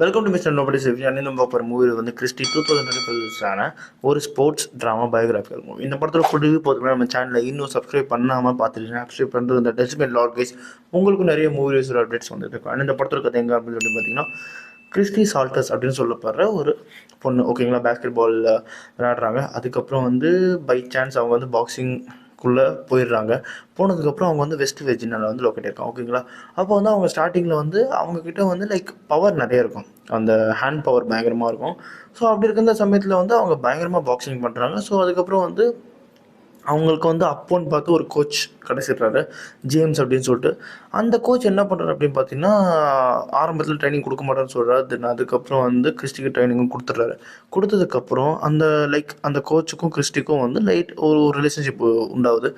Welcome to mister nobody review. அன்னைக்கு நம்ம பார்க்குற மூவி வந்து கிறிஸ்டி 2025 ஒரு ஸ்போர்ட்ஸ் ட்ராமா பயோகிராஃபிக்கல் மூவி. இந்த படத்தில் ஃபுல் ரிவ்யூ போதுமே நம்ம சேனலில் இன்னும் சப்ஸ்கிரைப் பண்ணாமல் பார்த்துருக்கீங்க. சப்ஸ்கிரைப் பண்ணுறது இந்த டெஸ்ட்மெண்ட் லாட் கைஸ் உங்களுக்கும் நிறைய மூவி ரிவ்யூ அப்டேட்ஸ் வந்துட்டு இருக்கும். அண்ட் இந்த படத்தில் கதை எங்கே அப்படின்னு சொல்லி பார்த்தீங்கன்னா கிறிஸ்டி சால்டர்ஸ் அப்படின்னு சொல்லப்படுற ஒரு பொண்ணு, ஓகேங்களா, பேஸ்கெட் பால் விளையாடுறாங்க. அதுக்கப்புறம் வந்து பை சான்ஸ் அவங்க வந்து பாக்ஸிங்குள்ளே போயிடுறாங்க. போனதுக்கப்புறம் அவங்க வந்து வெஸ்ட் வெர்ஜினியாவில் வந்து லொக்கேட் இருக்காங்க, ஓகேங்களா. அப்போ வந்து அவங்க ஸ்டார்டிங்கில் வந்து அவங்கக்கிட்ட வந்து லைக் பவர் நிறைய இருக்கும், அந்த ஹேண்ட் பவர் பயங்கரமாக இருக்கும். ஸோ அப்படி இருக்கிற சமயத்தில் வந்து அவங்க பயங்கரமாக பாக்ஸிங் பண்ணுறாங்க. ஸோ அதுக்கப்புறம் வந்து அவங்களுக்கு வந்து அப்போன்னு பார்த்து ஒரு கோச் கிடச்சிடுறாரு, ஜேம்ஸ் அப்படின்னு சொல்லிட்டு. அந்த கோச் என்ன பண்ணுறாரு அப்படின்னு பார்த்தீங்கன்னா, ஆரம்பத்தில் ட்ரைனிங் கொடுக்க மாட்டேன்னு சொல்கிறாரு. தென் அதுக்கப்புறம் வந்து கிறிஸ்டிக்கு ட்ரைனிங்கும் கொடுத்துட்றாரு. கொடுத்ததுக்கப்புறம் அந்த லைக் அந்த கோச்சுக்கும் கிறிஸ்டிக்கும் வந்து லைட் ஒரு ரிலேஷன்ஷிப் உண்டாகுது.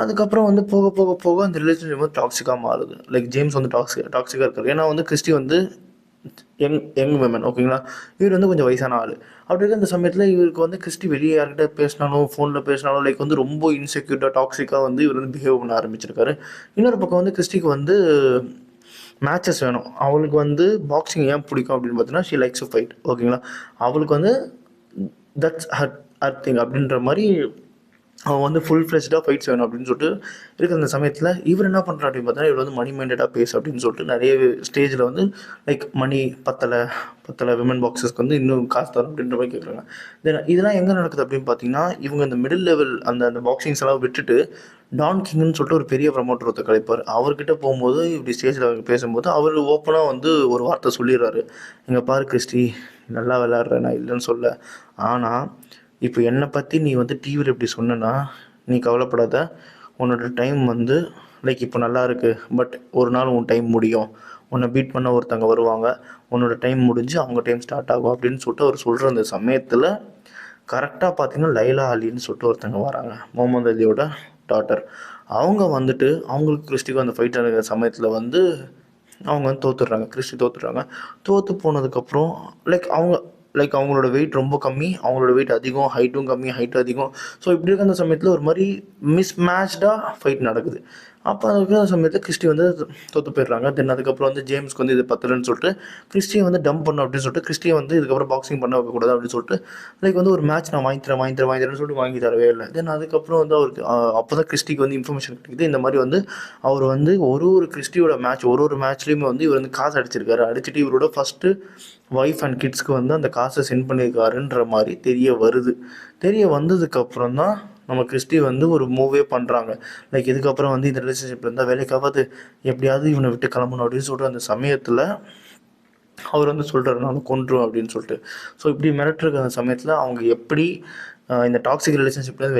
அதுக்கப்புறம் வந்து போக போக போக அந்த ரிலேஷன்ஷிப் வந்து டாக்ஸிக்காக மாறுது. லைக் ஜேம்ஸ் வந்து டாக்ஸிக்காக இருக்காரு. ஏன்னா வந்து கிறிஸ்டி வந்து யங் விமன், ஓகேங்களா. இவர் வந்து கொஞ்சம் வயசான ஆள். அப்படி இருக்க அந்த சமயத்தில் இவருக்கு வந்து கிறிஸ்டி வெளியே யார்கிட்ட பேசினாலும், ஃபோனில் பேசினாலும் லைக் வந்து ரொம்ப இன்செக்யூர்டாக டாக்ஸிக்காக வந்து இவர் வந்து பிஹேவ் பண்ண ஆரம்பிச்சிருக்காரு. இன்னொரு பக்கம் வந்து கிறிஸ்டிக்கு வந்து மேட்சஸ் வேணும். அவளுக்கு வந்து பாக்ஸிங் ஏன் பிடிக்கும் அப்படின்னு பார்த்தீங்கன்னா, ஷி லைக்ஸ் டு ஃபைட், ஓகேங்களா. அவளுக்கு வந்து தட்ஸ் ஹர் திங் அப்படின்ற மாதிரி அவன் வந்து ஃபுல் ஃப்ளெஷ்டாக ஃபைட்ஸ் வேணும் அப்படின்னு சொல்லிட்டு இருக்கிற அந்த சமயத்தில் இவர் என்ன பண்ணுறாரு அப்படின்னு பார்த்தா, இவர் வந்து மணி மைண்டடாக பேசு அப்படின்னு சொல்லிட்டு நிறைய ஸ்டேஜில் வந்து லைக் மணி பத்தலை விமன் பாக்ஸஸ்க்கு வந்து இன்னும் காசு தரும் அப்படின்ற மாதிரி கேட்குறாங்க. தென் இதெல்லாம் எங்கே நடக்குது அப்படின்னு பார்த்தீங்கன்னா, இவங்க இந்த மிடில் லெவல் அந்த பாக்ஸிங்ஸ் எல்லாம் விட்டுட்டு டான் கிங்னு சொல்லிட்டு ஒரு பெரிய ப்ரமோட்டர் ஒருத்தர் கிடைப்பார். அவர்கிட்ட போகும்போது இப்படி ஸ்டேஜில் பேசும்போது அவர் ஓப்பனாக வந்து ஒரு வார்த்தை சொல்லிடுறாரு. இங்கே பாரு கிறிஸ்டி, நல்லா விளையாடுற, நான் இல்லைன்னு சொல்ல. ஆனால் இப்போ என்னை பற்றி நீ வந்து டிவியில் இப்படி சொன்னேன்னா நீ கவலைப்படாத. உன்னோட டைம் வந்து லைக் இப்போ நல்லா இருக்குது, பட் ஒரு நாள் உன் டைம் முடியும். உன்னை பீட் பண்ண ஒருத்தங்க வருவாங்க, உன்னோட டைம் முடிஞ்சு அவங்க டைம் ஸ்டார்ட் ஆகும் அப்படின்னு சொல்லிட்டு அவர் சொல்கிற அந்த சமயத்தில் கரெக்டாக பார்த்தீங்கன்னா லைலா அலின்னு சொல்லிட்டு ஒருத்தங்க வராங்க, முகமது அலியோட டாட்டர். அவங்க வந்துட்டு அவங்களுக்கு கிறிஸ்டிக்கும் அந்த ஃபைட் ஆகிற சமயத்தில் வந்து அவங்க வந்து தோத்துடுறாங்க. கிறிஸ்டி தோத்துடுறாங்க. தோற்று போனதுக்கப்புறம் அவங்களோட வெயிட் ரொம்ப கம்மி, அவங்களோட வெயிட் அதிகம், ஹைட்டும் கம்மி, ஹைட்டும் அதிகம். ஸோ இப்படி இருக்கிற அந்த சமயத்தில் ஒரு மாதிரி மிஸ்மேட்ச்டாக ஃபைட் நடக்குது. அப்போ இருக்கிற சமயத்தில் கிறிஸ்டி வந்து தோற்று போயிடுறாங்க. தென் அதுக்கப்புறம் வந்து ஜேம்ஸ்க்கு வந்து இது பத்தலைன்னு சொல்லிட்டு கிறிஸ்டியை வந்து டம்ப் பண்ணும் அப்படின்னு சொல்லிட்டு கிறிஸ்டியை வந்து இதுக்கப்புறம் பாக்ஸிங் பண்ண வைக்கக்கூடாது அப்படின்னு சொல்லிட்டு லைக் வந்து ஒரு மேட்ச் நான் வாங்கி சொல்லிட்டு வாங்கி தரவே இல்லை. தென் அதுக்கப்புறம் வந்து அவருக்கு அப்போ தான் கிறிஸ்டிக்கு வந்து இன்ஃபர்மேஷன் கிடைக்குது. இந்த மாதிரி வந்து அவர் வந்து ஒரு கிறிஸ்டியோட மேட்ச் ஒரு மேட்ச்லேயுமே வந்து இவர் வந்து காசு அடிச்சிருக்காரு. அடிச்சுட்டு இவரோட ஃபஸ்ட்டு ஒய்ஃப் அண்ட் கிட்ஸ்க்கு வந்து அந்த காசை சென்ட் பண்ணியிருக்காருன்ற மாதிரி தெரிய வந்ததுக்கப்புறம் தான் நம்ம கிறிஸ்டி வந்து ஒரு மூவே பண்ணுறாங்க. லைக் இதுக்கப்புறம் வந்து இந்த ரிலேஷன்ஷிப்பில் இருந்தால் வேலைக்காவது எப்படியாவது இவனை விட்டு கிளம்பணும் அப்படின்னு சொல்லிட்டு அந்த சமயத்தில் அவர் வந்து சொல்கிறாரு, நான் கொன்றும் அப்படின்னு சொல்லிட்டு. ஸோ இப்படி மிரட்டுருக்க அந்த சமயத்தில் அவங்க எப்படி இந்த டாக்ஸிக் ரிலேஷன்ஷிப்லேருந்து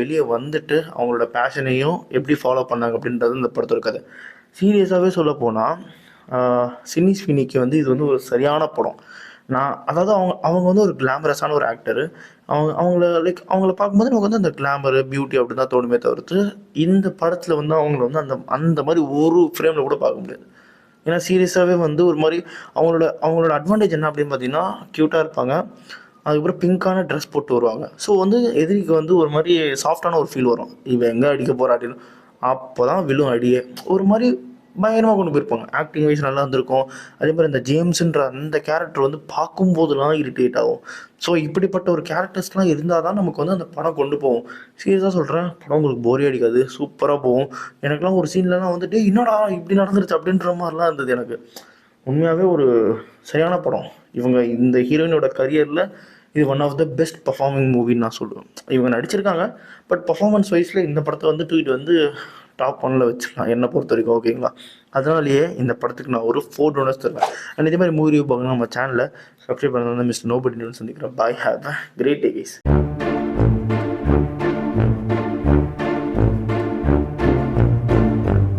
வெளியே வந்துட்டு அவங்களோட பேஷனையும் எப்படி ஃபாலோ பண்ணாங்க அப்படின்றது இந்த படத்தோட கதை. சீரியஸாகவே சொல்ல போனால் சினி ஸ்வினிக்கு வந்து இது வந்து ஒரு சரியான படம். அதாவது அவங்க வந்து ஒரு கிளாமரஸான ஒரு ஆக்டரு. அவங்கள பார்க்கும்போது நமக்கு வந்து அந்த கிளாமரு பியூட்டி அப்படி தான் தோணுமே தவிர்த்து இந்த படத்தில் வந்து அவங்கள வந்து அந்த மாதிரி ஒரு ஃப்ரேமில் கூட பார்க்க முடியாது. ஏன்னா சீரியஸாகவே வந்து ஒரு மாதிரி அவங்களோட அட்வான்டேஜ் என்ன அப்படின்னு பார்த்தீங்கன்னா, க்யூட்டாக இருப்பாங்க. அதுக்கப்புறம் பிங்க்கான ட்ரெஸ் போட்டு வருவாங்க. ஸோ வந்து எதிரிக்கு வந்து ஒரு மாதிரி சாஃப்டான ஒரு ஃபீல் வரும், இவன் எங்கே அடிக்க போகிறா அப்படின்னு. அப்போ தான் விழும் அடியே. ஒரு மாதிரி பயங்கரமாக கொண்டு போயிருப்பாங்க. ஆக்டிங் வைஸ் நல்லா இருந்திருக்கும். அதே மாதிரி இந்த ஜேம்ஸுன்ற அந்த கேரக்டர் வந்து பார்க்கும்போதெல்லாம் இரிட்டேட் ஆகும். ஸோ இப்படிப்பட்ட ஒரு கேரக்டர்ஸ்லாம் இருந்தால் தான் நமக்கு வந்து அந்த படம் கொண்டு போகும். சீரியஸாக சொல்கிறேன், படம் உங்களுக்கு போரே அடிக்காது, சூப்பராக போகும். எனக்குலாம் ஒரு சீன்லலாம் வந்துட்டு என்னடா இப்படி நடந்துருச்சு அப்படின்ற மாதிரிலாம் இருந்தது எனக்கு. உண்மையாகவே ஒரு சரியான படம். இந்த ஹீரோயினோட கரியரில் இது one of the best performing மூவின்னு நான் சொல்லுவேன். இவங்க நடிச்சிருக்காங்க, பட் பர்ஃபார்மன்ஸ் வைஸில் இந்த படத்தை வந்து தூக்கிட்டு வந்து டாப் 1ல் வச்சுக்கலாம் என்னை பொறுத்த வரைக்கும், ஓகேங்களா. அதனாலேயே இந்த படத்துக்கு நான் ஒரு 4 டோனர்ஸ் தருவேன். அண்ட் இதே மாதிரி மூவி ரிவ்யூ பார்க்கணும் நம்ம சேனலில் சப்ஸ்கிரைப் பண்ணி மிஸ்டர் நோபடி சந்திக்கிறேன். Bye, have a great day guys.